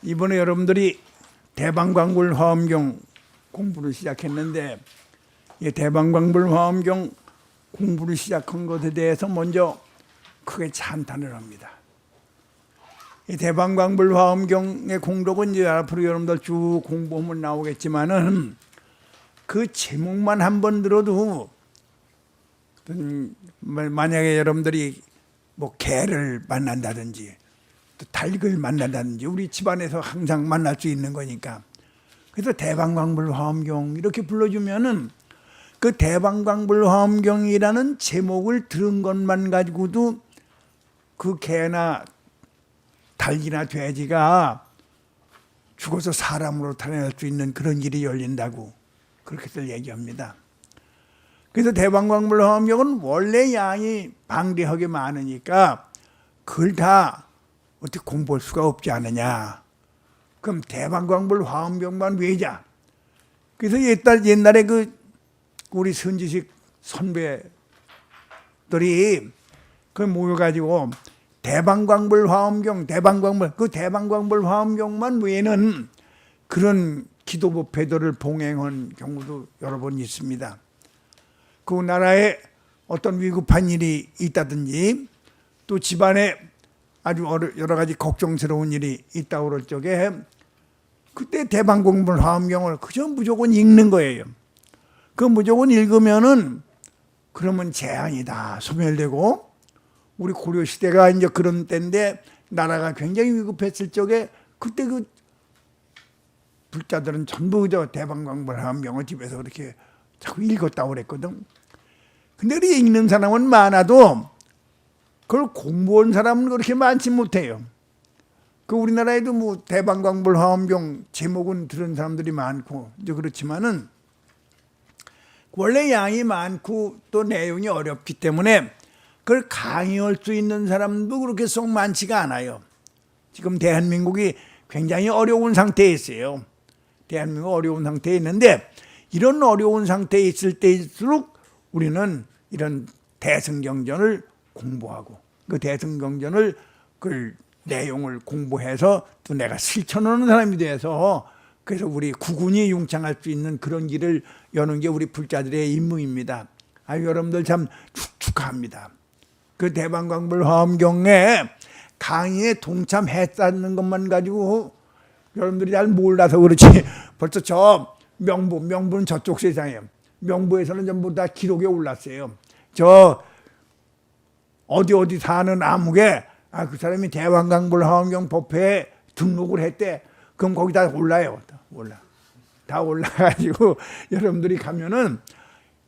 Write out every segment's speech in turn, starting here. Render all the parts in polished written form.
이번에 여러분들이 대방광불 화엄경 공부를 시작했는데, 이 대방광불 화엄경 공부를 시작한 것에 대해서 먼저 크게 찬탄을 합니다. 이 대방광불 화엄경의 공덕은 이제 앞으로 여러분들 쭉 공부하면 나오겠지만은, 그 제목만 한번 들어도 만약에 여러분들이 뭐 개를 만난다든지 또 닭을 만난다든지 우리 집안에서 항상 만날 수 있는 거니까, 그래서 대방광불 화엄경 이렇게 불러주면은 그 대방광불 화엄경이라는 제목을 들은 것만 가지고도 그 개나 닭이나 돼지가 죽어서 사람으로 태어날 수 있는 그런 일이 열린다고 그렇게들 얘기합니다. 그래서 대방광불 화엄경은 원래 양이 방대하게 많으니까 그걸 다 어떻게 공부할 수가 없지 않느냐. 그럼 대방광불 화엄경만 외자. 그래서 옛날에 그 우리 선지식 선배들이 그 모여가지고 대방광불 화엄경, 그 대방광불 화엄경만 외에는 그런 기도법회도를 봉행한 경우도 여러 번 있습니다. 그 나라에 어떤 위급한 일이 있다든지 또 집안에 아주 여러 가지 걱정스러운 일이 있다고 그럴 적에 그때 대방광불 화엄경을 그저 무조건 읽는 거예요. 그 무조건 읽으면은 그러면 재앙이 다 소멸되고, 우리 고려 시대가 이제 그런 때인데 나라가 굉장히 위급했을 적에 그때 그 불자들은 전부 저 대방광불 화엄경을 집에서 그렇게 자꾸 읽었다고 그랬거든. 근데 그 읽는 사람은 많아도 그걸 공부한 사람은 그렇게 많지 못해요. 그 우리나라에도 뭐 대방광불 화엄경 제목은 들은 사람들이 많고 이제 그렇지만은 원래 양이 많고 또 내용이 어렵기 때문에 그걸 강의할 수 있는 사람도 그렇게 썩 많지가 않아요. 지금 대한민국이 굉장히 어려운 상태에 있어요. 대한민국 어려운 상태에 있는데, 이런 어려운 상태에 있을 때일수록 우리는 이런 대승경전을 공부하고 그 대승경전을 그 내용을 공부해서 또 내가 실천하는 사람이 돼서, 그래서 우리 국군이 융창할 수 있는 그런 길을 여는 게 우리 불자들의 임무입니다. 여러분들 참 축하합니다. 그 대방광불 화엄경에 강의에 동참했다는 것만 가지고 여러분들이 잘 몰라서 그렇지, 벌써 저 명부는 저쪽 세상이에요. 명부에서는 전부 다 기록에 올랐어요. 저 어디 사는 아무개 그 사람이 대방광불 화엄경 법회에 등록을 했대. 그럼 거기 다 올라요. 다 올라가지고 여러분들이 가면은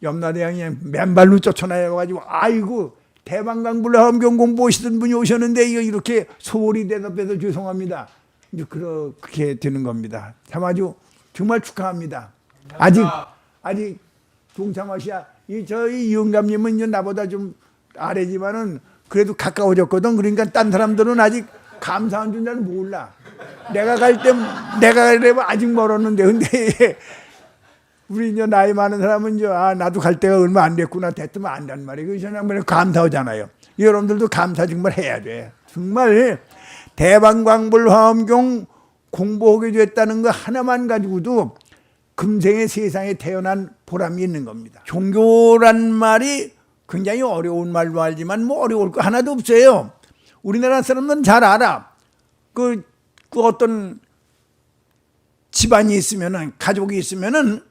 염라대왕이 맨발로 쫓아나가지고, 아이고 대방광불 화엄경 공부하시던 분이 오셨는데 이거 이렇게 소홀히 대답해서 죄송합니다. 이제 그렇게 되는 겁니다. 참 아주 정말 축하합니다. 아직 동참하셔야, 저희 영감님은 이제 나보다 좀 아래지만은 그래도 가까워졌거든. 그러니까 딴 사람들은 아직 감사한 줄 잘 몰라. 내가 가려면 아직 멀었는데, 근데 우리 이제 나이 많은 사람은 이제 나도 갈 때가 얼마 안 됐구나 됐으면 안단 말이에요. 그래서 그냥 감사하잖아요. 여러분들도 감사 정말 해야 돼. 정말 대방광불 화엄경 공부하게 됐다는 거 하나만 가지고도 금생의 세상에 태어난 보람이 있는 겁니다. 종교란 말이 굉장히 어려운 말로 알지만 뭐 어려울 거 하나도 없어요. 우리나라 사람들은 잘 알아. 그 어떤 집안이 있으면은, 가족이 있으면은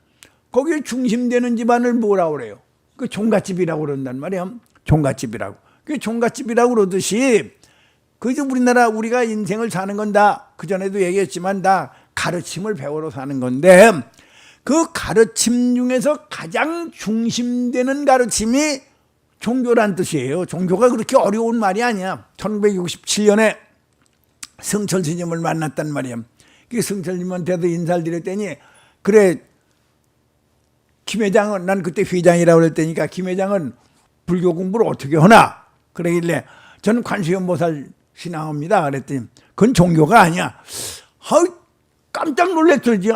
거기에 중심되는 집안을 뭐라고 그래요? 그 종갓집이라고 그런단 말이에요. 종갓집이라고. 그 종갓집이라고 그러듯이, 그저 우리가 인생을 사는 건 다, 그전에도 얘기했지만 다 가르침을 배우러 사는 건데, 그 가르침 중에서 가장 중심되는 가르침이 종교란 뜻이에요. 종교가 그렇게 어려운 말이 아니야. 1967년에 성철 스님을 만났단 말이에요. 그 성철 스님한테도 인사를 드렸더니, 그래 김 회장은, 난 그때 회장이라고 그랬다니까, 김 회장은 불교 공부를 어떻게 하나? 그러길래 저는 관세음보살 신앙합니다. 그랬더니 그건 종교가 아니야. 깜짝 놀랐더니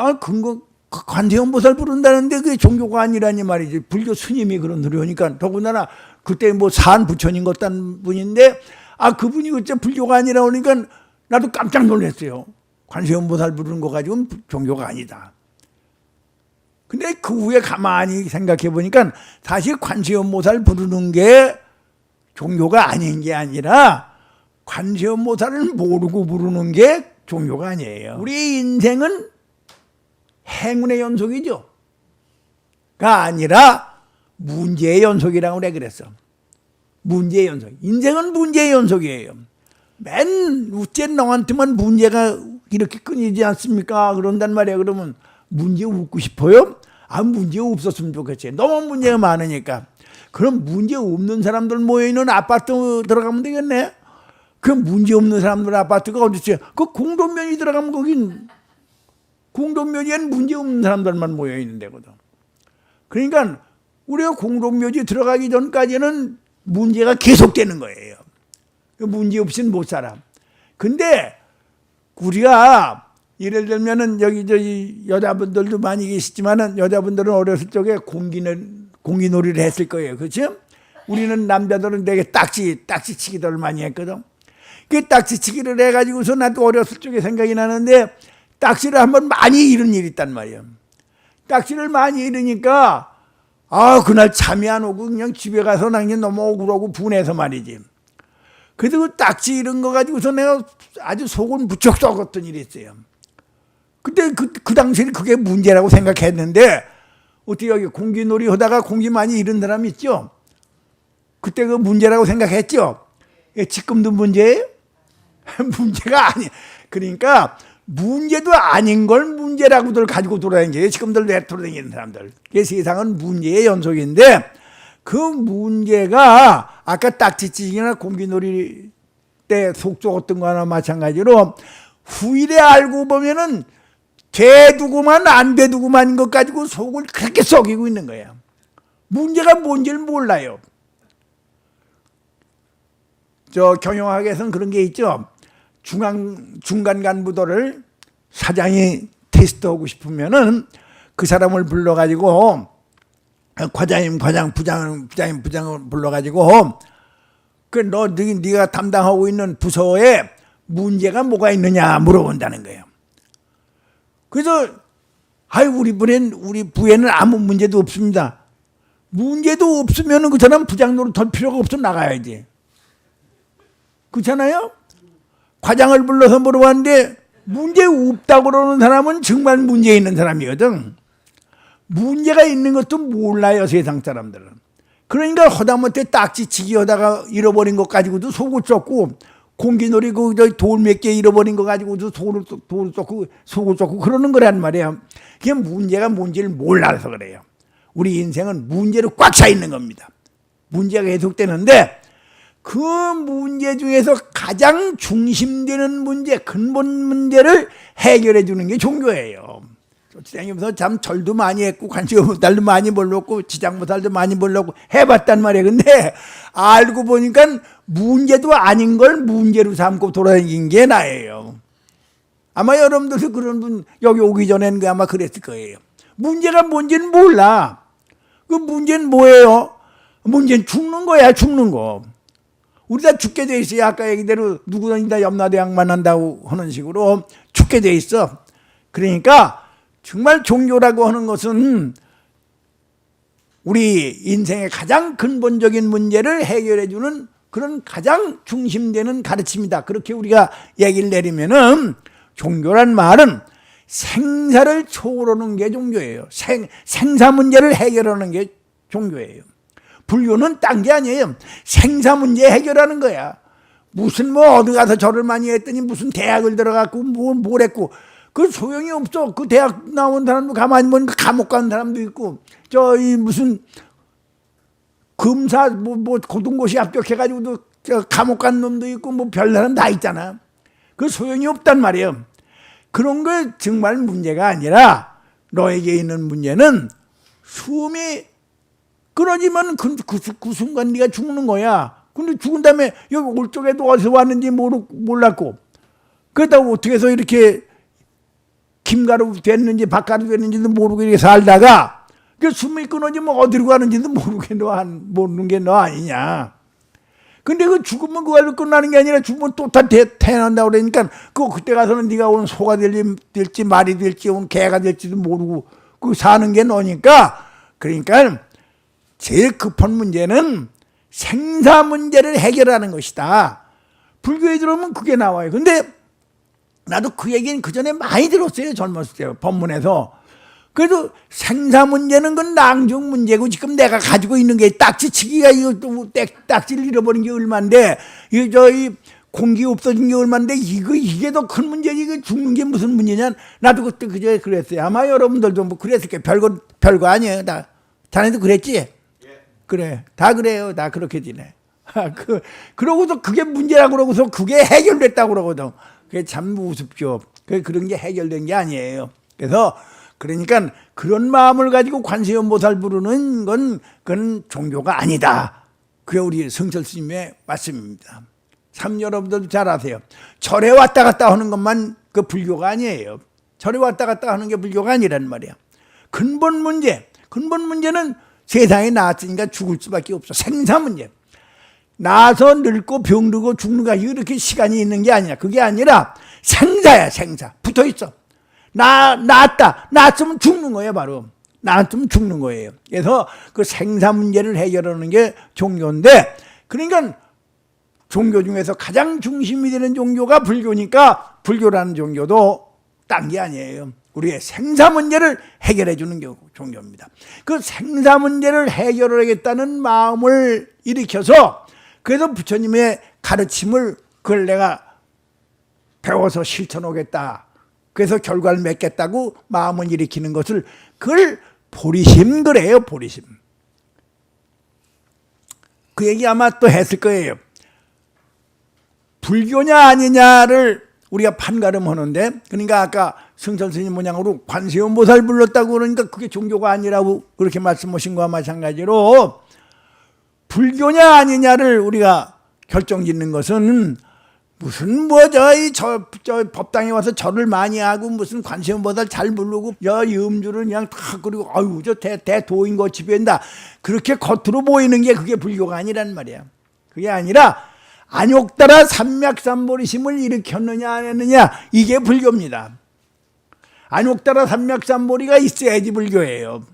관세음보살 부른다는데 그게 종교가 아니라니 말이지. 불교 스님이 그런 소리 하니까, 더군다나 그때 뭐 산 부처님 같다는 분인데 그분이 그때 불교가 아니라 오니까 나도 깜짝 놀랐어요. 관세음보살 부르는 거 가지고는 종교가 아니다. 근데 그 후에 가만히 생각해 보니까 사실 관세음보살 부르는 게 종교가 아닌 게 아니라 관세음보살을 모르고 부르는 게 종교가 아니에요. 우리 인생은 행운의 연속이죠. 가 아니라 문제의 연속이라고 내가 그랬어. 문제의 연속. 인생은 문제의 연속이에요. 맨 우째 너한테만 문제가 이렇게 끊이지 않습니까? 그런단 말이야. 그러면 문제 웃고 싶어요? 아, 문제 없었으면 좋겠지. 너무 문제가 많으니까. 그럼 문제 없는 사람들 모여있는 아파트 들어가면 되겠네. 그 문제 없는 사람들 아파트가 어디 있어요? 그 공동면이 들어가면 거긴 공동묘지에는 문제 없는 사람들만 모여 있는 데거든. 그러니까 우리가 공동묘지 들어가기 전까지는 문제가 계속되는 거예요. 문제 없이는 못 살아. 근데 우리가 예를 들면은 여기 저기 여자분들도 많이 계시지만은 여자분들은 어렸을 적에 공기놀이를 했을 거예요. 그렇죠? 우리는 남자들은 되게 딱지치기들을 많이 했거든. 그 딱지치기를 해가지고서 나도 어렸을 적에 생각이 나는데 딱지를 한번 많이 잃은 일이 있단 말이에요. 딱지를 많이 잃으니까 그날 잠이 안 오고 그냥 집에 가서 그냥 너무 억울하고 분해서 말이지. 그래서 그 딱지 잃은 거 가지고서 내가 아주 속은 무척 썩었던 일이 있어요. 그때 그 당시에 그게 문제라고 생각했는데 어떻게 여기 공기놀이 하다가 공기 많이 잃은 사람 있죠? 그때 그 문제라고 생각했죠? 지금도 문제예요? 문제가 아니에요. 그러니까 문제도 아닌 걸 문제라고들 가지고 돌아다니는 지금들 왜 돌아다니는 사람들. 세상은 문제의 연속인데 그 문제가 아까 딱지치기나 공기놀이 때 속 썩었던 거나 마찬가지로 후일에 알고 보면은 되두고만 안 되두고만인 것 가지고 속을 그렇게 썩이고 있는 거예요. 문제가 뭔지를 몰라요. 저 경영학에서는 그런 게 있죠. 중간 간부들을 사장이 테스트하고 싶으면은 그 사람을 불러가지고 과장님, 부장을 불러가지고 네가 담당하고 있는 부서에 문제가 뭐가 있느냐 물어본다는 거예요. 그래서 우리 부에는 아무 문제도 없습니다. 문제도 없으면은 그 사람 부장 노릇할 필요가 없어 나가야지. 그렇잖아요? 과장을 불러서 물어봤는데 문제 없다고 그러는 사람은 정말 문제 있는 사람이거든. 문제가 있는 것도 몰라요, 세상 사람들은. 그러니까 허다못해 딱지치기 하다가 잃어버린 것 가지고도 속을 썩고 공기놀이 돌 몇 개 잃어버린 거 가지고도 돌을 썩고 속을 썩고 그러는 거란 말이에요. 그게 문제가 뭔지를 몰라서 그래요. 우리 인생은 문제로 꽉 차 있는 겁니다. 문제가 계속되는데 그 문제 중에서 가장 중심되는 문제, 근본 문제를 해결해 주는 게 종교예요. 쫓아다니면서 참 절도 많이 했고 관세음보살도 많이 불렀고 지장보살도 많이 불렀고 해봤단 말이에요. 근데 알고 보니까 문제도 아닌 걸 문제로 삼고 돌아다닌 게 나예요. 아마 여러분들도 그런 분 여기 오기 전에는 아마 그랬을 거예요. 문제가 뭔지는 몰라. 그 문제는 뭐예요? 문제는 죽는 거야, 죽는 거. 우리 다 죽게 돼 있어요. 아까 얘기대로 누구든지 다 염라대왕만 한다고 하는 식으로 죽게 돼 있어. 그러니까 정말 종교라고 하는 것은 우리 인생의 가장 근본적인 문제를 해결해 주는 그런 가장 중심되는 가르침이다. 그렇게 우리가 얘기를 내리면은 종교란 말은 생사를 초월하는 게 종교예요. 생사 문제를 해결하는 게 종교예요. 불교는 딴 게 아니에요. 생사 문제 해결하는 거야. 무슨 어디 가서 절을 많이 했더니 무슨 대학을 들어갔고 뭘 했고 그 소용이 없어. 그 대학 나온 사람도 가만히 보니까 감옥 간 사람도 있고 무슨 검사 고등고시 합격해가지고도 감옥 간 놈도 있고 별사람 다 있잖아. 그 소용이 없단 말이에요. 그런 거 정말 문제가 아니라 너에게 있는 문제는 숨이 끊어지면 그 순간 네가 죽는 거야. 근데 죽은 다음에 여기 올 적에도 어디서 왔는지 몰랐고 그러다가 어떻게 해서 이렇게 김가루 됐는지 박가루 됐는지도 모르고 이렇게 살다가 그 숨이 끊어지면 어디로 가는지도 모르는 게 너 아니냐. 근데 그 죽으면 그걸로 끝나는 게 아니라 죽으면 또 다 태어난다고 그러니까 그때 가서는 네가 온 소가 될지 말이 될지 온 개가 될지도 모르고 그 사는 게 너니까. 그러니까 제일 급한 문제는 생사 문제를 해결하는 것이다. 불교에 들어오면 그게 나와요. 근데 나도 그 얘기는 그 전에 많이 들었어요. 젊었을 때 법문에서. 그래도 생사 문제는 건 낭중 문제고 지금 내가 가지고 있는 게 딱지치기가 이거 또 딱지를 잃어버린 게 얼만데 이 공기 없어진 게 얼만데 이게 더 큰 문제지. 이거 죽는 게 무슨 문제냐. 나도 그때 그제 그랬어요. 아마 여러분들도 뭐 그랬을 거예요. 별거 아니에요. 다 자네도 그랬지? 예. 그래. 다 그래요. 다 그렇게 지내. 그러고서 그게 문제라고 그러고서 그게 해결됐다고 그러거든. 그게 참 우습죠. 그런 게 해결된 게 아니에요. 그래서 그러니까 그런 마음을 가지고 관세음보살 부르는 그건 종교가 아니다. 그게 우리 성철 스님의 말씀입니다. 참 여러분들도 잘 아세요. 절에 왔다 갔다 하는 것만 그 불교가 아니에요. 절에 왔다 갔다 하는 게 불교가 아니란 말이야. 근본 문제는 세상에 나왔으니까 죽을 수밖에 없어. 생사 문제. 나서 늙고 병들고 죽는 거 이렇게 시간이 있는 게 아니야. 그게 아니라 생사야. 생사. 붙어 있어. 낳았으면 죽는 거예요. 바로 낳았으면 죽는 거예요. 그래서 그 생사 문제를 해결하는 게 종교인데, 그러니까 종교 중에서 가장 중심이 되는 종교가 불교니까 불교라는 종교도 딴 게 아니에요. 우리의 생사 문제를 해결해 주는 종교입니다. 그 생사 문제를 해결하겠다는 마음을 일으켜서, 그래서 부처님의 가르침을 그걸 내가 배워서 실천하겠다, 그래서 결과를 맺겠다고 마음을 일으키는 것을, 그걸 보리심 그래요. 보리심. 그 얘기 아마 또 했을 거예요. 불교냐 아니냐를 우리가 판가름하는데, 그러니까 아까 성철 스님 모양으로 관세음보살 불렀다고 그러니까 그게 종교가 아니라고 그렇게 말씀하신 거와 마찬가지로 불교냐 아니냐를 우리가 결정짓는 것은 무슨 저 법당에 와서 절을 많이 하고 무슨 관세음보살 잘 부르고 음주를 그냥 다 그리고 아유 저 대도인 거 지배한다, 그렇게 겉으로 보이는 게 그게 불교가 아니란 말이야. 그게 아니라 안욕따라 삼맥삼보리심을 일으켰느냐 안 했느냐, 이게 불교입니다. 안욕따라 삼맥삼보리가 있어야지 불교예요.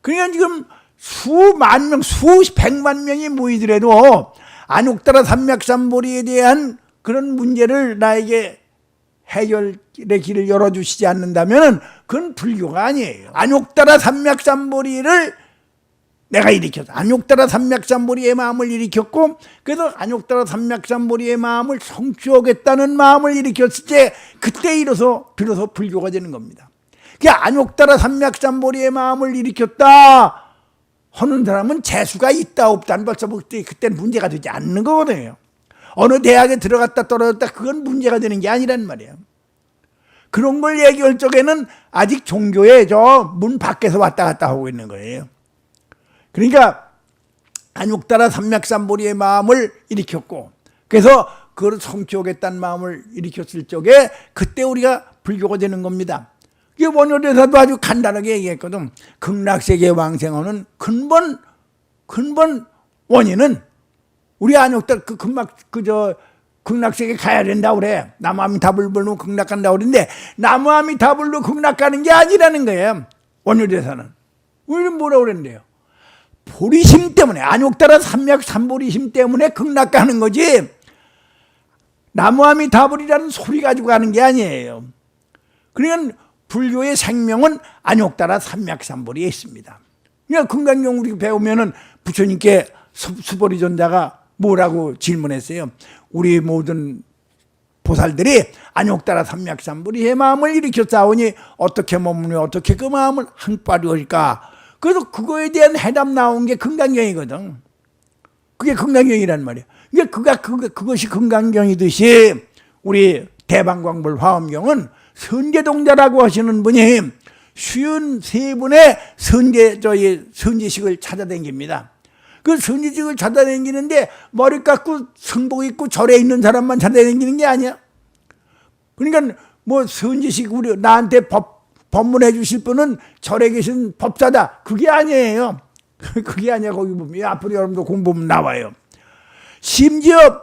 그러니까 지금 수만 명, 수백만 명이 모이더라도 안욕따라 삼맥삼보리에 대한 그런 문제를 나에게 해결의 길을 열어주시지 않는다면 그건 불교가 아니에요. 안욕따라 삼맥삼보리를 내가 일으켰어. 안욕따라 삼맥삼보리의 마음을 일으켰고, 그래서 안욕따라 삼맥삼보리의 마음을 성취하겠다는 마음을 일으켰을 때 그때 비로소 불교가 되는 겁니다. 그 안욕따라 삼맥삼보리의 마음을 일으켰다 하는 사람은 재수가 있다 없다는 벌써 그때는 문제가 되지 않는 거거든요. 어느 대학에 들어갔다 떨어졌다 그건 문제가 되는 게 아니란 말이에요. 그런 걸 얘기할 적에는 아직 종교의 저 문 밖에서 왔다 갔다 하고 있는 거예요. 그러니까 안욕따라 삼맥삼보리의 마음을 일으켰고, 그래서 그걸 성취하겠다는 마음을 일으켰을 적에 그때 우리가 불교가 되는 겁니다. 이게 원효대사도 아주 간단하게 얘기했거든. 극락세계 왕생하는 근본 원인은 우리 안욕따라 극락세계 가야 된다 그래. 나무아미타불로 극락 간다 그러는데 나무아미타불로 극락 가는 게 아니라는 거예요. 원효대사는. 우리는 뭐라고 그랬는데요? 보리심 때문에, 안욕따라 삼맥삼보리심 때문에 극락 가는 거지 나무아미타불이라는 소리 가지고 가는 게 아니에요. 그러니까 불교의 생명은 안욕따라 삼맥삼보리에 있습니다. 그냥 금강경 우리 배우면은 부처님께 수보리존자가 뭐라고 질문했어요? 우리 모든 보살들이 안욕따라 삼맥삼보리의 마음을 일으켰사오니 어떻게 몸을 어떻게 그 마음을 한바리올까? 그래서 그거에 대한 해답 나온 게 금강경이거든. 그게 금강경이란 말이야. 그것이 금강경이듯이 우리 대방광불 화엄경은 선제동자라고 하시는 분이 53분의 선제식을 찾아다닙니다. 그 선제식을 찾아다니는데 머리 깎고 승복 입고 절에 있는 사람만 찾아다니는 게 아니야. 그러니까 뭐 선제식 우리 나한테 법문해 주실 분은 절에 계신 법사다, 그게 아니에요. 그게 아니야. 거기 보면 앞으로 여러분도 공부하면 나와요. 심지어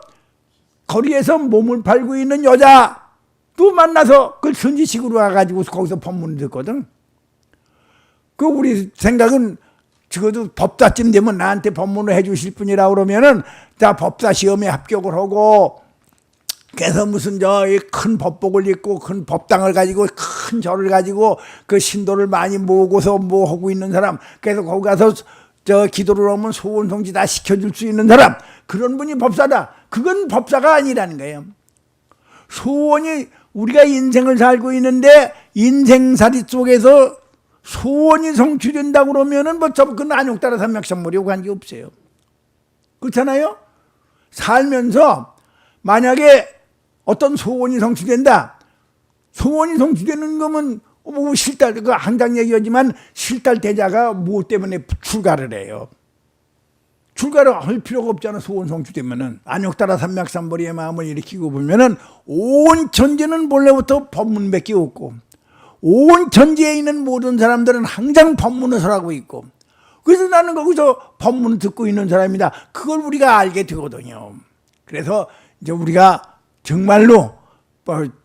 거리에서 몸을 팔고 있는 여자도 만나서 그걸 선지식으로 와가지고 거기서 법문을 듣거든. 그 우리 생각은 적어도 법사쯤 되면 나한테 법문을 해주실 분이라 그러면은 자 법사 시험에 합격을 하고 그래서 무슨 큰 법복을 입고 큰 법당을 가지고 큰 절을 가지고 그 신도를 많이 모으고서 뭐 하고 있는 사람, 그래서 거기 가서 기도를 하면 소원 성취 다 시켜줄 수 있는 사람, 그런 분이 법사다. 그건 법사가 아니라는 거예요. 소원이, 우리가 인생을 살고 있는데 인생살이 속에서 소원이 성취된다고 그러면은 뭐 그건 안욕 따라 삼맥상물이고 관계 없어요. 그렇잖아요? 살면서 만약에 어떤 소원이 성취된다. 소원이 성취되는 거면 뭐 실달, 그 항상 얘기하지만 실달대자가 무엇 때문에 출가를 해요? 출가를 할 필요가 없잖아. 소원 성취되면은. 안욕 따라 삼맥삼벌이의 마음을 일으키고 보면은 온 천지는 본래부터 법문밖에 없고, 온 천지에 있는 모든 사람들은 항상 법문을 설하고 있고, 그래서 나는 거기서 법문을 듣고 있는 사람이다. 그걸 우리가 알게 되거든요. 그래서 이제 우리가 정말로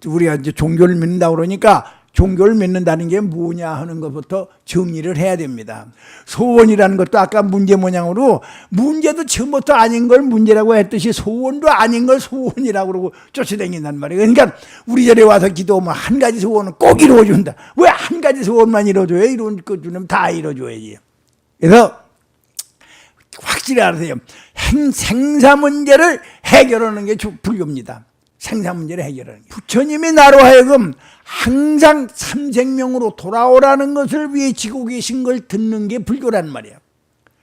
우리가 이제 종교를 믿는다고 그러니까 종교를 믿는다는 게 뭐냐 하는 것부터 정리를 해야 됩니다. 소원이라는 것도 아까 문제 모양으로 문제도 처음부터 아닌 걸 문제라고 했듯이 소원도 아닌 걸 소원이라고 그러고 쫓아다닌단 말이에요. 그러니까 우리 절에 와서 기도하면 한 가지 소원은 꼭 이루어준다. 왜 한 가지 소원만 이루어줘요? 이런 것 주면 다 이루어줘야지. 그래서 확실히 알아세요. 생사 문제를 해결하는 게 불교입니다. 생사 문제를 해결하는 게. 부처님이 나로 하여금 항상 삼생명으로 돌아오라는 것을 외치고 계신 걸 듣는 게 불교란 말이에요.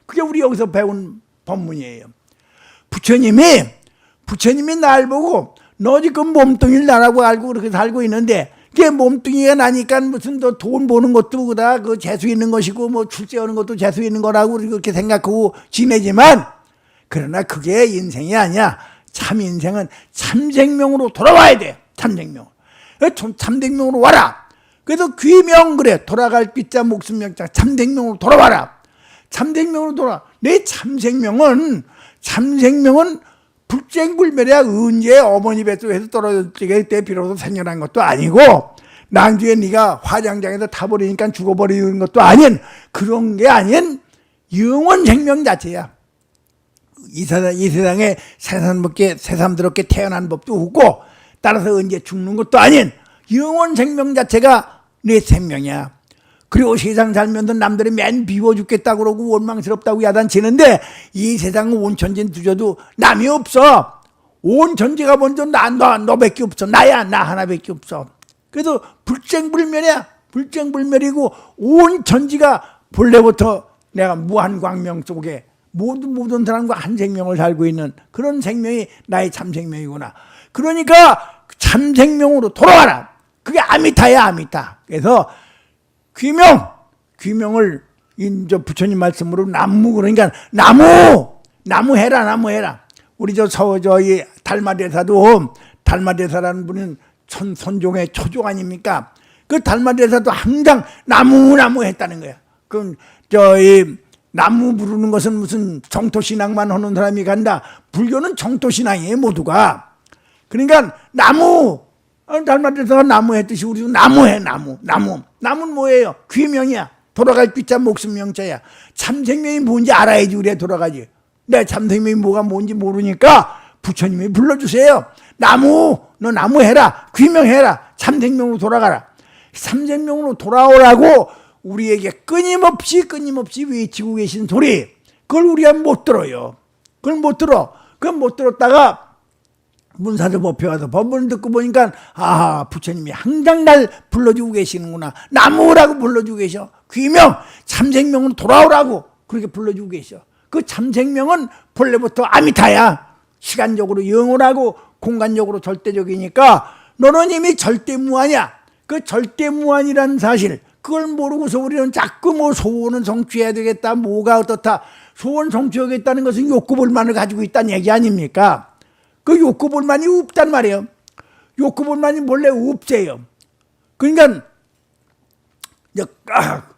그게 우리 여기서 배운 법문이에요. 부처님이 날 보고 너 지금 몸뚱이를 나라고 알고 그렇게 살고 있는데, 그게 몸뚱이가 나니까 무슨 돈 버는 것도 그다 그 재수 있는 것이고 뭐 출세하는 것도 재수 있는 거라고 그렇게 생각하고 지내지만, 그러나 그게 인생이 아니야. 참 인생은 참생명으로 돌아와야 돼. 참생명. 참생명으로 와라. 그래서 귀명, 그래. 돌아갈 귀자 목숨명자 참생명으로 돌아와라. 참생명으로 돌아. 내 참생명은 불생불멸이야. 언제 어머니 뱃속에서 떨어질 때 비로소 생겨난 것도 아니고, 나중에 네가 화장장에서 타버리니까 죽어버리는 것도 아닌, 그런 게 아닌 영원 생명 자체야. 이 세상에 새삼스럽게 태어난 법도 없고, 따라서 언제 죽는 것도 아닌 영원 생명 자체가 내 생명이야. 그리고 세상 살면서 남들이 맨 비워 죽겠다고 그러고 원망스럽다고 야단치는데, 이 세상은 온 천지는 뒤져도 남이 없어. 온 천지가 먼저 너밖에 없어. 나야, 나 하나밖에 없어. 그래서 불생불멸이야. 불생불멸이고 온 천지가 본래부터 내가 무한광명 속에 모든 사람과 한 생명을 살고 있는 그런 생명이 나의 참생명이구나. 그러니까 참생명으로 돌아와라. 그게 아미타야, 아미타. 그래서 귀명을 이제 부처님 말씀으로 나무, 그러니까 나무 해라. 우리 이 달마대사라는 분은 선종의 초종 아닙니까? 그 달마대사도 항상 나무 했다는 거야. 그럼 이 나무 부르는 것은 무슨 정토신앙만 하는 사람이 간다. 불교는 정토신앙이에요, 모두가. 그러니까 달마대사가 나무 했듯이 우리도 나무해. 나무는 뭐예요? 귀명이야. 돌아갈 귀자 목숨명자야. 참생명이 뭔지 알아야지 우리가 돌아가지. 내 참생명이 뭐가 뭔지 모르니까 부처님이 불러주세요. 너 나무 해라. 귀명해라. 참생명으로 돌아가라. 참생명으로 돌아오라고 우리에게 끊임없이 외치고 계신 소리, 그걸 우리가 못 들어요. 그걸 못 들었다가 문사조 법회 와서 법문을 듣고 보니까, 부처님이 항상 날 불러주고 계시는구나. 나무라고 불러주고 계셔. 귀명, 참생명으로 돌아오라고 그렇게 불러주고 계셔. 그 참생명은 본래부터 아미타야. 시간적으로 영원하고 공간적으로 절대적이니까 너는 이미 절대무한이야. 그 절대무한이라는 사실, 그걸 모르고서 우리는 자꾸 뭐 소원은 성취해야 되겠다, 뭐가 어떻다. 소원 성취하겠다는 것은 욕구불만을 가지고 있다는 얘기 아닙니까? 그 욕구불만이 없단 말이에요. 욕구불만이 본래 없어요. 그러니까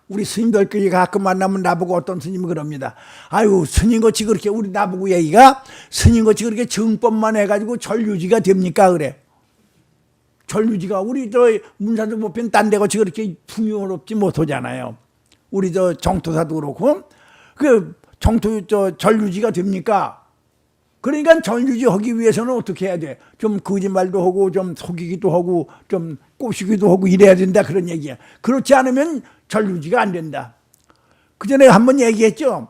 우리 스님들끼리 가끔 만나면 나보고 어떤 스님이 그럽니다. 아유, 스님같이 그렇게 우리 나보고 얘기가 스님같이 그렇게 정법만 해가지고 절유지가 됩니까? 그래. 절유지가 우리 저 문사도 보편 딴 데같이 그렇게 풍요롭지 못하잖아요. 우리 저 정토사도 그렇고 그 정토 저 절유지가 됩니까? 그러니까 절유지 하기 위해서는 어떻게 해야 돼? 좀 거짓말도 하고 좀 속이기도 하고 좀 꼬시기도 하고 이래야 된다 그런 얘기야. 그렇지 않으면 절유지가 안 된다. 그 전에 한번 얘기했죠.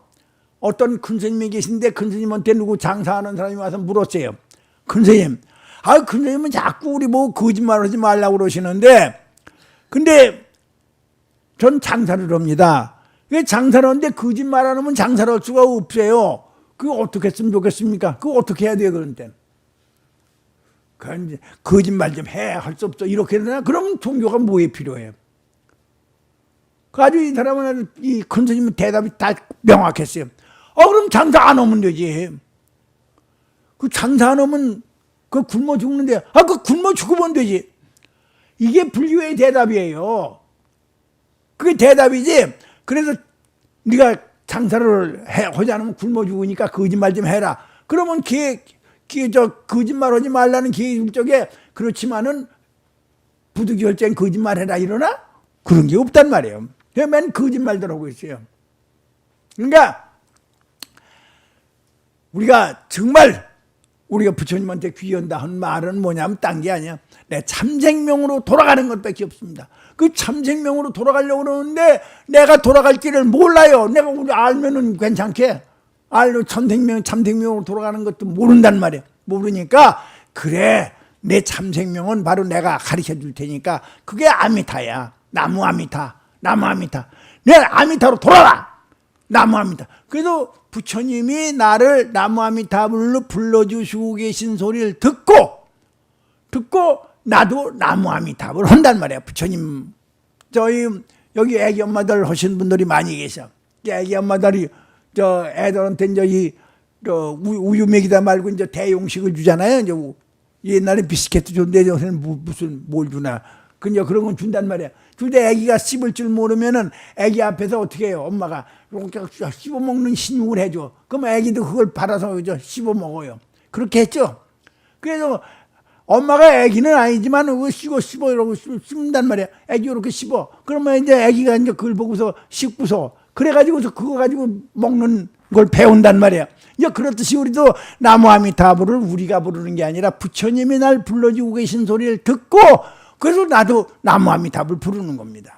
어떤 큰 스님이 계신데 큰 스님한테 누구 장사하는 사람이 와서 물었어요. 큰 스님, 큰 스님은 자꾸 우리 뭐 거짓말하지 말라고 그러시는데, 근데 전 장사를 합니다. 장사를 하는데 거짓말 안 하면 장사를 할 수가 없어요. 그거 어떻게 했으면 좋겠습니까? 그거 어떻게 해야 돼요, 그런 땐? 거짓말 좀 해, 할 수 없어. 이렇게 되나? 그럼 종교가 뭐에 필요해요? 아주 이 사람은 이 큰 스님은 대답이 다 명확했어요. 그럼 장사 안 하면 되지. 그 장사 안 하면 그 굶어 죽는데, 그 굶어 죽으면 되지. 이게 불교의 대답이에요. 그게 대답이지. 그래서 네가 장사를 하지 않으면 굶어 죽으니까 거짓말 좀 해라. 그러면 거짓말 하지 말라는 계율적에 그렇지만은 부득이할땐 거짓말 해라 이러나? 그런 게 없단 말이에요. 맨 거짓말들 하고 있어요. 그러니까 우리가 정말 우리가 부처님한테 귀한다 한 말은 뭐냐면 딴 게 아니야. 내 참생명으로 돌아가는 것밖에 없습니다. 그 참생명으로 돌아가려고 그러는데 내가 돌아갈 길을 몰라요. 내가 우리 알면은 괜찮게 알로 참생명으로 돌아가는 것도 모른단 말이야. 모르니까 그래 내 참생명은 바로 내가 가르쳐 줄 테니까 그게 아미타야. 나무 아미타. 내 아미타로 돌아라. 나무 아미타. 그래도 부처님이 나를 나무 아미타불로 불러주시고 계신 소리를 듣고 나도 나무 아미타불 한단 말이야. 부처님 저희 여기 애기 엄마들 하신 분들이 많이 계셔. 애기 엄마들이 저 애들한테 이제 우유 먹이다 말고 이제 대용식을 주잖아요. 이제 옛날에 비스켓도 줬는데 요새는 무슨 뭘 주나. 그냥 그런 건 준단 말이야. 줄 때 애기가 씹을 줄 모르면은 애기 앞에서 어떻게 해요? 엄마가 이렇게 씹어 먹는 신용을 해줘. 그럼 애기도 그걸 받아서 씹어 먹어요. 그렇게 했죠. 그래서 엄마가 애기는 아니지만 그거 씹어 이러고 씹는단 말이야. 애기 이렇게 씹어. 그러면 이제 애기가 이제 그걸 보고서 씹고서 그래가지고서 그거 가지고 먹는 걸 배운단 말이야. 이제 그렇듯이 우리도 나무 아미타불을 우리가 부르는 게 아니라 부처님이 날 불러주고 계신 소리를 듣고 그래서 나도 나무 아미타불 부르는 겁니다.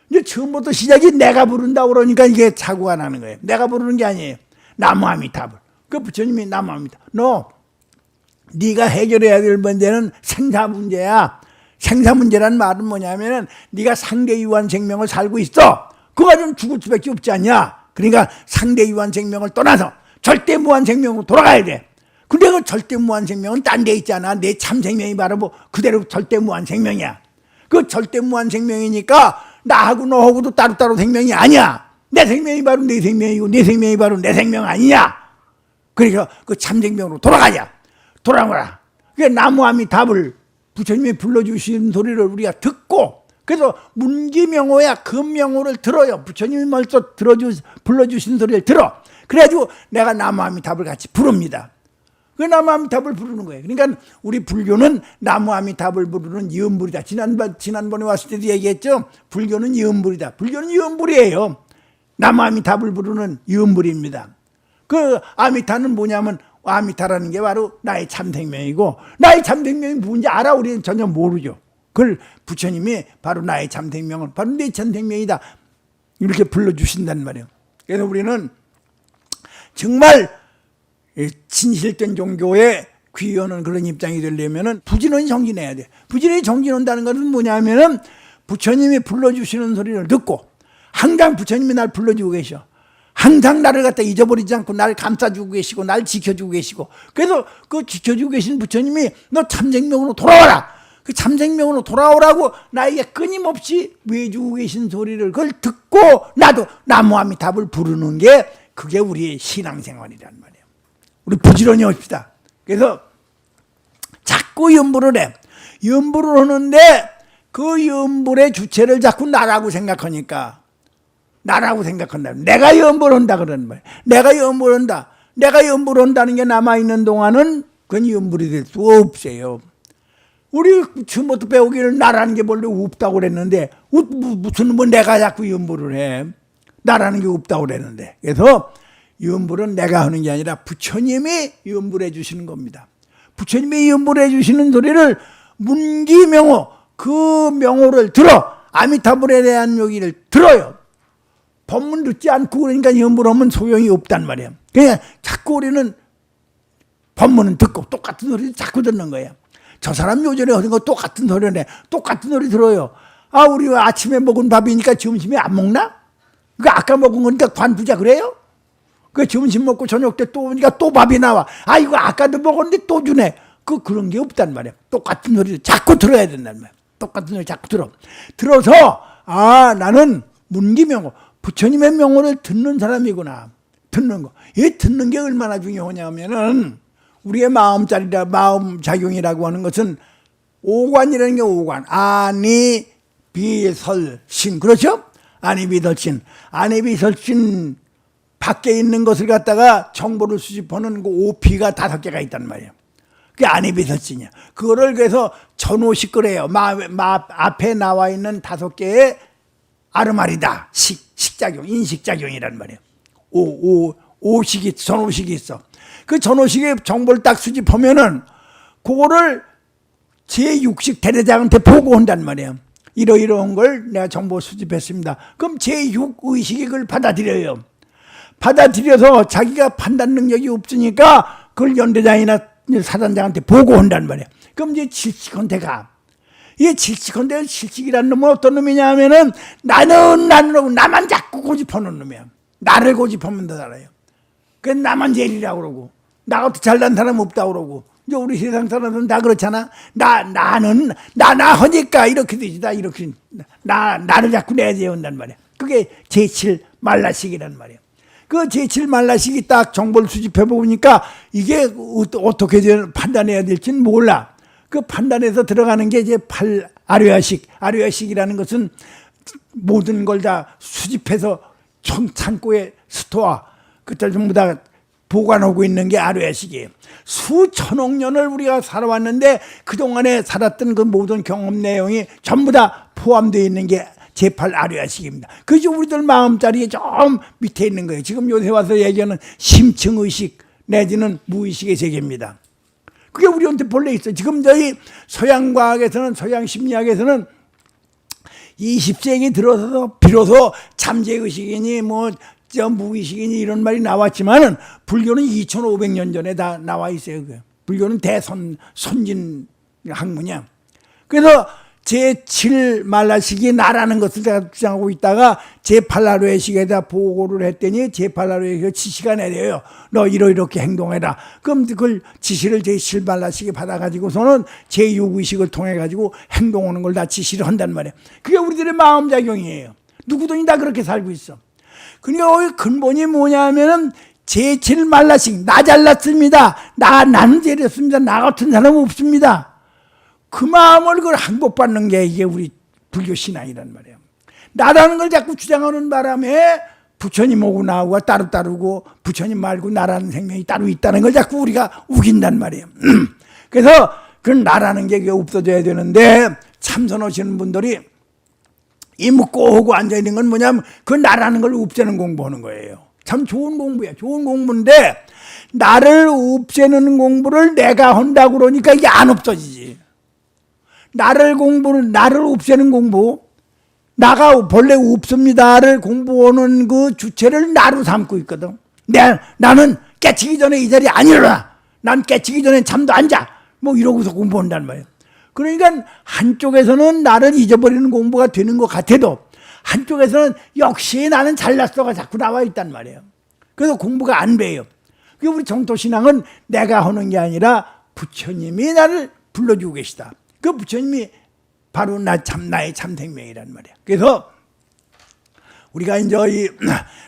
이제 처음부터 시작이 내가 부른다고 그러니까 이게 사고가 나는 거예요. 내가 부르는 게 아니에요. 나무 아미타불. 그 부처님이 나무 아미타불. 네가 해결해야 될 문제는 생사 문제야. 생사 문제란 말은 뭐냐면은 네가 상대 유한 생명을 살고 있어. 그거 가지고 죽을 수밖에 없지 않냐. 그러니까 상대 유한 생명을 떠나서 절대 무한 생명으로 돌아가야 돼. 근데 그 절대 무한 생명은 딴 데 있잖아. 내 참 생명이 바로 뭐 그대로 절대 무한 생명이야. 그 절대 무한 생명이니까 나하고 너하고도 따로따로 생명이 아니야. 내 생명이 바로 내 생명이고 내 생명이 바로 내 생명 아니냐. 그러니까 그 참 생명으로 돌아가자. 돌아오라. 그게 나무 아미타불 부처님이 불러주신 소리를 우리가 듣고 그래서 문기명호야 금명호를 들어요. 부처님이 먼저 불러주신 소리를 들어. 그래가지고 내가 나무 아미타불 같이 부릅니다. 그 나무 아미타불 부르는 거예요. 그러니까 우리 불교는 나무 아미타불 부르는 이음불이다. 지난번에 왔을 때도 얘기했죠. 불교는 이음불이다. 불교는 이음불이에요. 나무 아미타불 부르는 이음불입니다. 그 아미타는 뭐냐면 아미타라는 게 바로 나의 참생명이고 나의 참생명이 뭔지 알아? 우리는 전혀 모르죠. 그걸 부처님이 바로 나의 참생명은 바로 내 참생명이다. 이렇게 불러주신단 말이에요. 그래서 우리는 정말 진실된 종교에 귀하는 그런 입장이 되려면은 부지런히 정진해야 돼. 부지런히 정진한다는 것은 뭐냐면은 부처님이 불러주시는 소리를 듣고 항상 부처님이 날 불러주고 계셔. 항상 나를 갖다 잊어버리지 않고 나를 감싸주고 계시고 날 지켜주고 계시고 그래서 그 지켜주고 계신 부처님이 너 참생명으로 돌아와라. 그 참생명으로 돌아오라고 나에게 끊임없이 외주고 계신 소리를 그걸 듣고 나도 나무 아미타불 부르는 게 그게 우리의 신앙생활이란 말이에요. 우리 부지런히 합시다. 그래서 자꾸 염불을 해. 염불을 하는데 그 염불의 주체를 자꾸 나라고 생각하니까 나라고 생각한다. 내가 연보를 한다 그러는 말이야. 내가 연보를 한다. 내가 연보를 한다는 게 남아있는 동안은 그건 연불이 될 수 없어요. 우리 처음부터 배우기를 나라는 게 원래 없다고 그랬는데 무슨 뭐 내가 자꾸 연보를 해. 나라는 게 없다고 그랬는데. 그래서 연불은 내가 하는 게 아니라 부처님이 연불해 주시는 겁니다. 부처님이 연불해 주시는 소리를 문기명호, 그 명호를 들어. 아미타불에 대한 얘기를 들어요. 법문 듣지 않고 그러니까 연불하면 소용이 없단 말이야. 그냥 자꾸 우리는 법문은 듣고 똑같은 소리 자꾸 듣는 거야. 저 사람 요전에 하는 거 똑같은 소리네. 똑같은 소리 들어요. 아, 우리 아침에 먹은 밥이니까 점심에 안 먹나? 그 아까 먹은 거니까 관두자 그래요? 그 점심 먹고 저녁 때 또 오니까 또 밥이 나와. 아, 이거 아까도 먹었는데 또 주네. 그런 게 없단 말이야. 똑같은 소리 자꾸 들어야 된단 말이야. 똑같은 소리 자꾸 들어. 들어서, 아, 나는 문기명호, 부처님의 명호를 듣는 사람이구나. 듣는 거. 이 듣는 게 얼마나 중요하냐면은, 우리의 마음 작용이라고 하는 것은 오관이라는 게 오관. 아니, 비설신. 그렇죠? 아니, 비설신. 아니, 비설신 밖에 있는 것을 갖다가 정보를 수집하는 그 오피가 5개가 있단 말이에요. 그게 아니, 비설신이야. 그거를 그래서 전오식 그래요. 앞에 나와 있는 5개의 아르마리다. 식작용, 인식작용이란 말이에요. 오식이, 전오식이 있어. 그 전오식의 정보를 딱 수집하면은 그거를 제6식 대대장한테 보고한단 말이에요. 이러이러한 걸 내가 정보 수집했습니다. 그럼 제6의식이 그걸 받아들여요. 받아들여서 자기가 판단 능력이 없으니까 그걸 연대장이나 사단장한테 보고한단 말이에요. 그럼 이제 칠식한테 가. 이 칠식한테, 칠식이라는 놈은 어떤 놈이냐 하면은 나는 하고 나만 자꾸 고집하는 놈이야. 나를 고집하면 더 잘해요. 그래서 나만 제일이라고 그러고, 나 같은 잘난 사람 없다고 그러고, 이제 우리 세상 사람들은 다 그렇잖아. 나는, 나 하니까 이렇게 되지. 다 이렇게, 나를 자꾸 내재운단 말이야. 그게 제7 말라식이란 말이야. 그 제7 말라식이 딱 정보를 수집해 보니까 이게 어떻게 판단해야 될지는 몰라. 그 판단해서 들어가는 게 이제 8 아류야식. 아류야식이라는 것은 모든 걸 다 수집해서 창고에 스토어, 그때 전부 다 보관하고 있는 게 아류야식이에요. 수천억 년을 우리가 살아왔는데 그동안에 살았던 그 모든 경험 내용이 전부 다 포함되어 있는 게 제8 아류야식입니다. 그게 우리들 마음자리에 좀 밑에 있는 거예요. 지금 요새 와서 얘기하는 심층의식 내지는 무의식의 세계입니다. 그게 우리한테 본래 있어요. 지금 저희 서양과학에서는, 서양심리학에서는 20세기 들어서 비로소 잠재의식이니 무의식이니 이런 말이 나왔지만은 불교는 2500년 전에 다 나와 있어요. 불교는 선진 학문이야. 그래서 제7 말라식이 나라는 것을 제가 주장하고 있다가 제8라루의식에다 보고를 했더니 제8라루의식이 지시가 내려요. 너 이렇게 행동해라. 그럼 그걸 지시를 제7 말라식이 받아가지고서는 제6의식을 통해가지고 행동하는 걸 다 지시를 한단 말이에요. 그게 우리들의 마음작용이에요. 누구든지 다 그렇게 살고 있어. 그러니까 근본이 뭐냐 하면은 제7 말라식, 나 잘났습니다. 나는 잘했습니다. 나 같은 사람은 없습니다. 그 마음을 그걸 항복받는 게 이게 우리 불교 신앙이란 말이에요. 나라는 걸 자꾸 주장하는 바람에 부처님하고 나하고 따로 부처님 말고 나라는 생명이 따로 있다는 걸 자꾸 우리가 우긴단 말이에요. 그래서 그 나라는 게 없어져야 되는데 참선하시는 분들이 이묵고 하고 앉아있는 건 뭐냐면 그 나라는 걸 없애는 공부하는 거예요. 참 좋은 공부야. 좋은 공부인데 나를 없애는 공부를 내가 한다고 그러니까 이게 안 없어지지. 나를 없애는 공부, 나가 본래 없습니다를 공부하는 그 주체를 나로 삼고 있거든. 나는 깨치기 전에 이 자리에 안 일어나. 난 깨치기 전에 잠도 안 자. 이러고서 공부한단 말이에요. 그러니까 한쪽에서는 나를 잊어버리는 공부가 되는 것 같아도 한쪽에서는 역시 나는 잘났어가 자꾸 나와 있단 말이에요. 그래서 공부가 안 돼요. 우리 정토신앙은 내가 하는 게 아니라 부처님이 나를 불러주고 계시다. 그 부처님이 바로 나의 참생명이란 말이야. 그래서 우리가 이제 이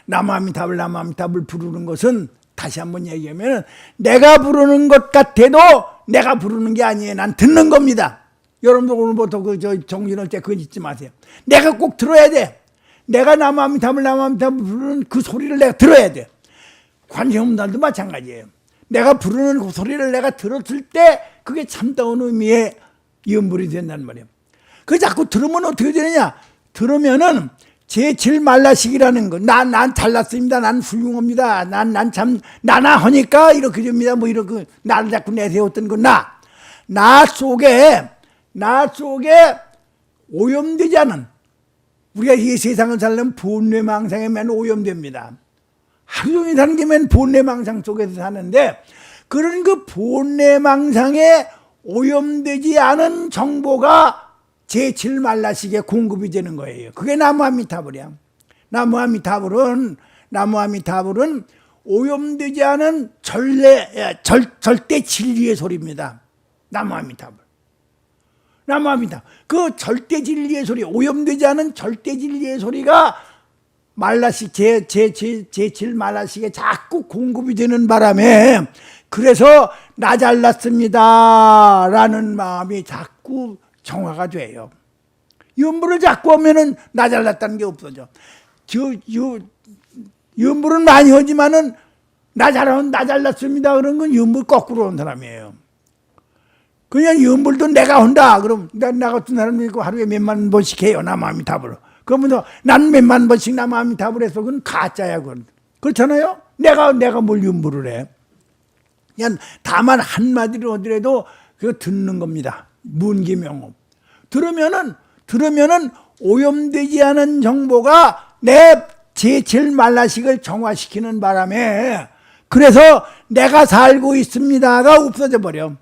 나무아미타불 부르는 것은 다시 한번 얘기하면 내가 부르는 것 같아도 내가 부르는 게 아니에요. 난 듣는 겁니다. 여러분들 오늘부터 정신을 때 그거 잊지 마세요. 내가 꼭 들어야 돼. 내가 나무아미타불 부르는 그 소리를 내가 들어야 돼. 관심 없는 사람도 마찬가지예요. 내가 부르는 그 소리를 내가 들었을 때 그게 참다운 의미의 염불이 된단 말이에요. 그 자꾸 들으면 어떻게 되느냐? 들으면은 제7말라식이라는 거. 난 잘났습니다. 난 훌륭합니다. 난 참 나나 하니까 이렇게 됩니다. 뭐 이렇게 나를 자꾸 내세웠던 거 나 속에 오염되지 않은, 우리가 이 세상을 살려면 본뇌망상에 맨 오염됩니다. 하루 종일 사는 게 맨 본뇌망상 속에서 사는데, 그런 그 본뇌망상에 오염되지 않은 정보가 제7말라식에 공급이 되는 거예요. 그게 나무아미타불이야. 나무아미타불은 오염되지 않은 절대 진리의 소리입니다. 나무아미타불. 그 절대 진리의 소리, 오염되지 않은 절대 진리의 소리가 말라식, 제7말라식에 자꾸 공급이 되는 바람에, 그래서 나 잘났습니다 라는 마음이 자꾸 정화가 돼요. 염불을 자꾸 하면은 나 잘났다는 게 없어져. 염불은 많이 하지만은 나 잘났습니다 그런 건 염불 거꾸로 온 사람이에요. 그냥 염불도 내가 한다. 그럼 나 같은 사람이 하루에 몇만 번씩 해요. 나무아미타불. 그러면서 난 몇만 번씩 나무아미타불 해서 그건 가짜야. 그건. 그렇잖아요? 내가 뭘 염불을 해. 그냥 다만 한마디로 하더라도 그거 듣는 겁니다. 문기명업. 들으면은 오염되지 않은 정보가 내 제7말라식을 정화시키는 바람에, 그래서 내가 살고 있습니다가 없어져 버려.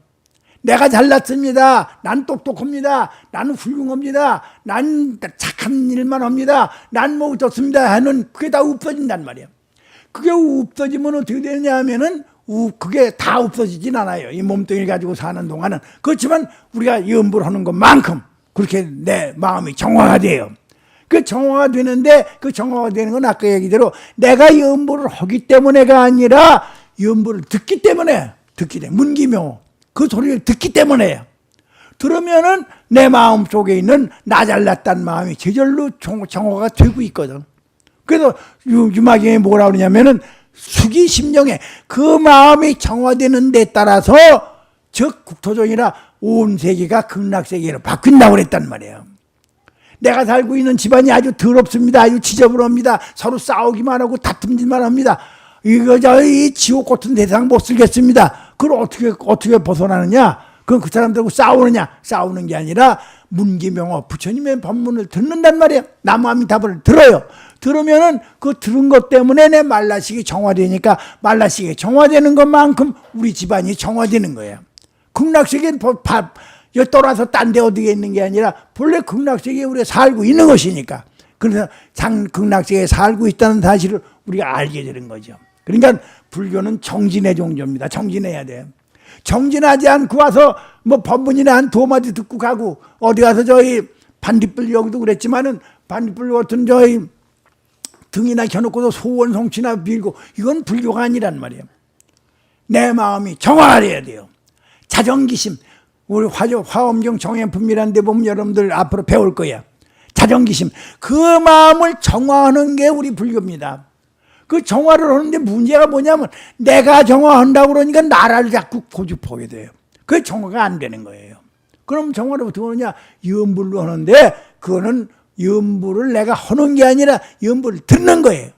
내가 잘났습니다. 난 똑똑합니다. 난 훌륭합니다. 난 착한 일만 합니다. 난 뭐 좋습니다 하는 그게 다 없어진단 말이야. 그게 없어지면 어떻게 되느냐 하면은 그게 다 없어지진 않아요. 이 몸뚱이를 가지고 사는 동안은. 그렇지만 우리가 염불하는 것만큼 그렇게 내 마음이 정화가 돼요. 그 정화가 되는데, 그 정화가 되는 건 아까 얘기대로 내가 염불을 하기 때문에가 아니라 염불을 듣기 때문에 문기묘 그 소리를 듣기 때문에, 들으면은 내 마음 속에 있는 나 잘났다는 마음이 저절로 정화가 되고 있거든. 그래서 유마경에 뭐라 그러냐면은 수기심정에 그 마음이 정화되는 데 따라서 즉 국토종이라 온 세계가 극락세계로 바뀐다고 그랬단 말이에요. 내가 살고 있는 집안이 아주 더럽습니다. 아주 지저분합니다. 서로 싸우기만 하고 다툼질만 합니다. 이 지옥 같은 세상 못 살겠습니다. 그걸 어떻게 벗어나느냐? 그건 그 사람들하고 싸우느냐? 싸우는 게 아니라 문기명어 부처님의 법문을 듣는단 말이에요. 나무아미타불을 들어요. 들으면은 그 들은 것 때문에 내 말라식이 정화되니까, 말라식이 정화되는 것만큼 우리 집안이 정화되는 거예요. 극락세계는 떠나서 딴 데 어디에 있는 게 아니라 본래 극락세계에 우리가 살고 있는 것이니까, 그래서 극락세계에 살고 있다는 사실을 우리가 알게 되는 거죠. 그러니까 불교는 정진의 종교입니다. 정진해야 돼요. 정진하지 않고 와서 뭐 법문이나 한 2마디 듣고 가고, 어디 가서 저희 반딧불 여기도 그랬지만은 반딧불 같은 저희 등이나 켜놓고서 소원 성취나 빌고, 이건 불교가 아니란 말이에요. 내 마음이 정화해야 돼요. 자정기심, 우리 화엄경 정행품이라는 데 보면 여러분들 앞으로 배울 거야. 자정기심, 그 마음을 정화하는 게 우리 불교입니다. 그 정화를 하는데 문제가 뭐냐면, 내가 정화한다고 그러니까 나라를 자꾸 고집하게 돼요. 그게 정화가 안 되는 거예요. 그럼 정화를 어떻게 하느냐? 염불로 하는데, 그거는 염불을 내가 하는 게 아니라 염불을 듣는 거예요.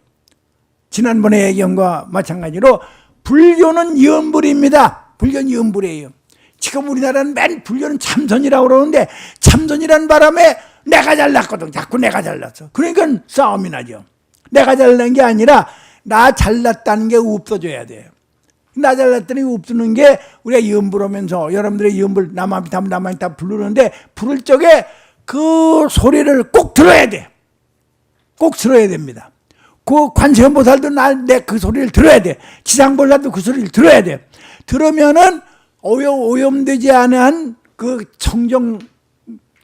지난번에 얘기한 것과 마찬가지로 불교는 염불입니다. 불교는 염불이에요. 지금 우리나라는 맨 불교는 참선이라고 그러는데, 참선이라는 바람에 내가 잘났거든. 자꾸 내가 잘났어. 그러니까 싸움이 나죠. 내가 잘난 게 아니라 나 잘났다는 게 없어져야 돼요. 나 잘났다는 게 없어지는 게, 우리가 염불하면서 여러분들의 염불 나무아미타불 부르는데, 부를 적에 그 소리를 꼭 들어야 돼. 꼭 들어야 됩니다. 그 관세음보살도 내 그 소리를 들어야 돼. 지상보살도 그 소리를 들어야 돼. 들으면은 오염되지 않은 그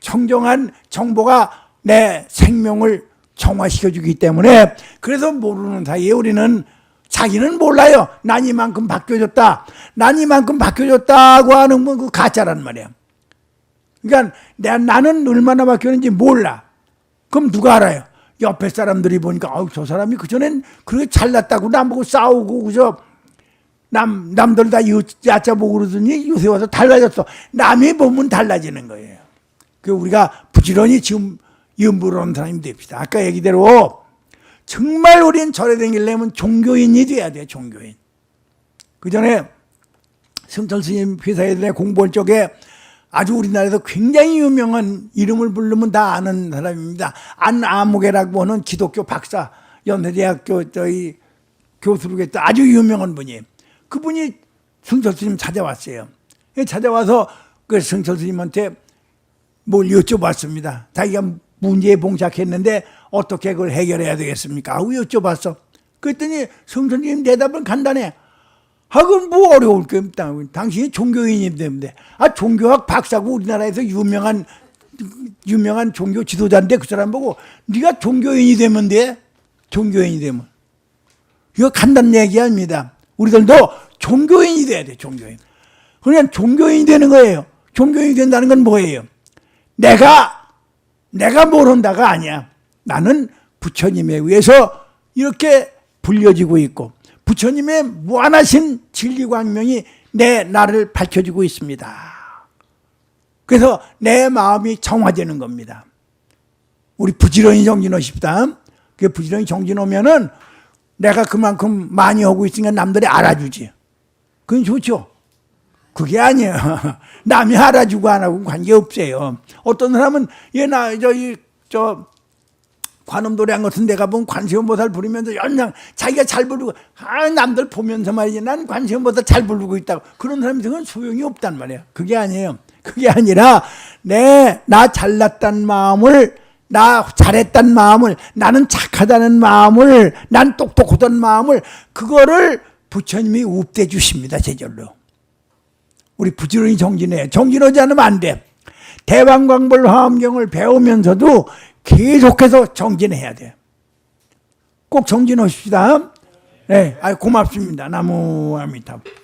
청정한 정보가 내 생명을 정화시켜주기 때문에, 그래서 모르는 사이에 우리는, 자기는 몰라요. 난 이만큼 바뀌어졌다. 난 이만큼 바뀌어졌다고 하는 건 그 가짜란 말이야. 그러니까 나는 얼마나 바뀌었는지 몰라. 그럼 누가 알아요? 옆에 사람들이 보니까 아우 저 사람이 그전엔 그렇게 잘났다고 나보고 싸우고 그저 남들 다 얕잡고 그러더니 요새 와서 달라졌어. 남이 보면 달라지는 거예요. 그 우리가 부지런히 지금 염불하는 사람이 됩시다. 아까 얘기대로 정말 우리는 절에 다니려면 종교인이 돼야 돼요. 종교인. 그 전에 성철 스님 회사에 공부할 적에 아주 우리나라에서 굉장히 유명한 이름을 부르면 다 아는 사람입니다. 안아무개라고 하는 기독교 박사, 연세대학교 저희 교수로 했던 아주 유명한 분이에요. 그분이 성철 스님 찾아왔어요. 찾아와서 그 성철 스님한테 뭘 여쭤봤습니다. 자기가 문제에 봉착했는데 어떻게 그걸 해결해야 되겠습니까? 하고 여쭤봤어. 그랬더니 성철 스님 대답은 간단해. 그건 뭐 어려울 게 없다. 당신이 종교인이 되는데. 종교학 박사고 우리나라에서 유명한 종교 지도자인데 그 사람 보고 네가 종교인이 되면 돼? 종교인이 되면. 이거 간단한 얘기 아닙니다. 우리들도 종교인이 돼야 돼. 종교인. 그냥 종교인이 되는 거예요. 종교인이 된다는 건 뭐예요? 내가 모른다가 아니야. 나는 부처님에 의해서 이렇게 불려지고 있고 부처님의 무한하신 진리광명이 나를 밝혀주고 있습니다. 그래서 내 마음이 정화되는 겁니다. 우리 부지런히 정진하십시다. 그 부지런히 정진하면은 내가 그만큼 많이 하고 있으니까 남들이 알아주지. 그건 좋죠. 그게 아니에요. 남이 알아주고 안 하고 관계없어요. 어떤 사람은 관음도량 같은 데 가보면 관세음보살 부르면서 연장 자기가 잘 부르고 남들 보면서 말이지 난 관세음보살 잘 부르고 있다고 그런 사람들은 소용이 없단 말이에요. 그게 아니에요. 그게 아니라 나 잘났단 마음을 나 잘했단 마음을 나는 착하다는 마음을 난 똑똑하다는 마음을 그거를 부처님이 up대 주십니다. 제절로. 우리 부지런히 정진해. 정진하지 않으면 안 돼. 대왕광불 화엄경을 배우면서도 계속해서 정진해야 돼. 꼭 정진하십시다. 네, 고맙습니다. 나무 아미타불.